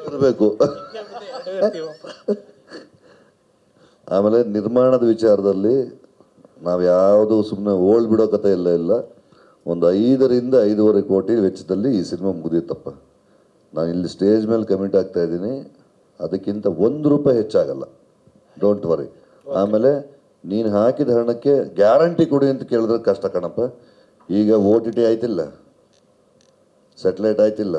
ಇರಬೇಕು. ಆಮೇಲೆ ನಿರ್ಮಾಣದ ವಿಚಾರದಲ್ಲಿ ನಾವು ಯಾವುದು ಸುಮ್ಮನೆ ಓಲ್ಡ್ ಬಿಡೋ ಕಥೆ ಇಲ್ಲ. ಒಂದು 5ರಿಂದ 5.5 ಕೋಟಿ ವೆಚ್ಚದಲ್ಲಿ ಈ ಸಿನಿಮಾ ಮುಗಿದಿತ್ತಪ್ಪ. ನಾನು ಇಲ್ಲಿ ಸ್ಟೇಜ್ ಮೇಲೆ ಕಮಿಟ್ ಆಗ್ತಾ ಇದ್ದೀನಿ, ಅದಕ್ಕಿಂತ ₹1 ಹೆಚ್ಚಾಗಲ್ಲ, ಡೋಂಟ್ ವರಿ. ಆಮೇಲೆ ನೀನು ಹಾಕಿದ ಹಣಕ್ಕೆ ಗ್ಯಾರಂಟಿ ಕೊಡಿ ಅಂತ ಕೇಳಿದ್ರೆ ಕಷ್ಟ ಕಣಪ್ಪ. ಈಗ OTT ಆಯ್ತಿಲ್ಲ, ಸ್ಯಾಟಲೈಟ್ ಆಯ್ತಿಲ್ಲ,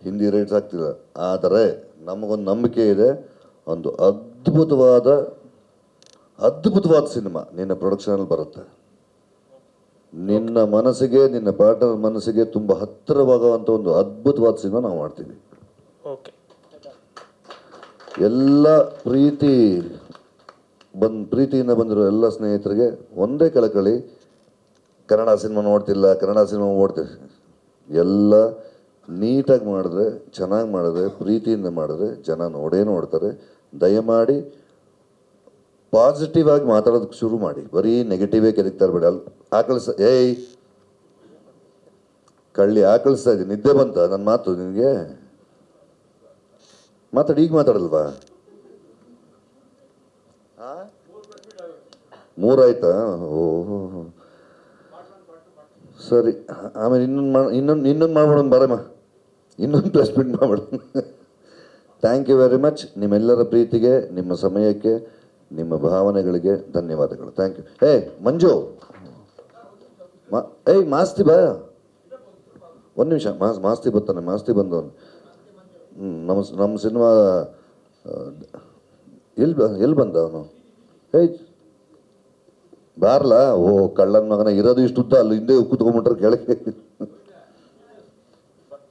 ಹಿಂದಿ ರೈಟ್ಸ್ ಆಗ್ತಿಲ್ಲ, ಆದರೆ ನಮಗೊಂದು ನಂಬಿಕೆ ಇದೆ, ಒಂದು ಅದ್ಭುತವಾದ ಸಿನಿಮಾ ನಿನ್ನ ಪ್ರೊಡಕ್ಷನಲ್ಲಿ ಬರುತ್ತೆ. ನಿನ್ನ ಮನಸ್ಸಿಗೆ, ನಿನ್ನ ಪಾರ್ಟ್ನರ್ ಮನಸ್ಸಿಗೆ ತುಂಬ ಹತ್ತಿರವಾಗುವಂಥ ಒಂದು ಅದ್ಭುತವಾದ ಸಿನಿಮಾ ನಾವು ಮಾಡ್ತೀವಿ. ಎಲ್ಲ ಪ್ರೀತಿಯಿಂದ ಬಂದಿರೋ ಎಲ್ಲ ಸ್ನೇಹಿತರಿಗೆ ಒಂದೇ ಕಳಕಳಿ, ಕನ್ನಡ ಸಿನಿಮಾ ನೋಡ್ತಿಲ್ಲ, ಕನ್ನಡ ಸಿನಿಮಾ ಓಡ್ತೀವಿ, ಎಲ್ಲ ನೀಟಾಗಿ ಮಾಡಿದ್ರೆ, ಚೆನ್ನಾಗಿ ಮಾಡಿದ್ರೆ, ಪ್ರೀತಿಯಿಂದ ಮಾಡಿದ್ರೆ ಜನ ನೋಡ್ತಾರೆ. ದಯಮಾಡಿ ಪಾಸಿಟಿವ್ ಆಗಿ ಮಾತಾಡೋದಕ್ಕೆ ಶುರು ಮಾಡಿ, ಬರೀ ನೆಗೆಟಿವೇ ಕೆದಕ್ತಾ ಇರಬೇಡಿ. ಅಲ್ಲಿ ಕಳ್ಳಿ ಆಕಳಿಸ್ತಾ ಇದ್ದೀನಿ, ನಿದ್ದೆ ಬಂತ ನನ್ನ ಮಾತು ನಿನಗೆ? ಮಾತಾಡಿ, ಈಗ ಮಾತಾಡಲ್ವಾ? 3 ಆಯ್ತಾ? ಓಹೋ ಸರಿ. ಆಮೇಲೆ ಇನ್ನೊಂದು ಮಾಡ್ಬಿಡೋಣ, ಬರಮ್ಮ, ಇನ್ನೊಂದು ಪ್ಲಸ್ ಮಿಟ್ ಮಾಡ್ಬಿಡೋಣ. Thank you very much. ನಿಮ್ಮೆಲ್ಲರ ಪ್ರೀತಿಗೆ, ನಿಮ್ಮ ಸಮಯಕ್ಕೆ, ನಿಮ್ಮ ಭಾವನೆಗಳಿಗೆ ಧನ್ಯವಾದಗಳು. Thank you. ಮಂಜು, ಮಾಸ್ತಿ ಬಾ, ಒಂದು ನಿಮಿಷ. ಮಾಸ್ತಿ ಬರ್ತಾನೆ, ಮಾಸ್ತಿ ಬಂದವನು. ನಮ್ಮ ಸಿನಿಮಾ ಎಲ್ಲಿ ಬಂದ ಅವನು? ಬಾರ್ಲಾ. ಓ ಕಳ್ಳನ ಮಗನ, ಇರೋದು ಇಷ್ಟು ಉದ್ದ, ಅಲ್ಲಿ ಹಿಂದೆ ಕೂತ್ಕೊಂಡ್ಬಿಟ್ರೆ ಕೆಳಗೆ.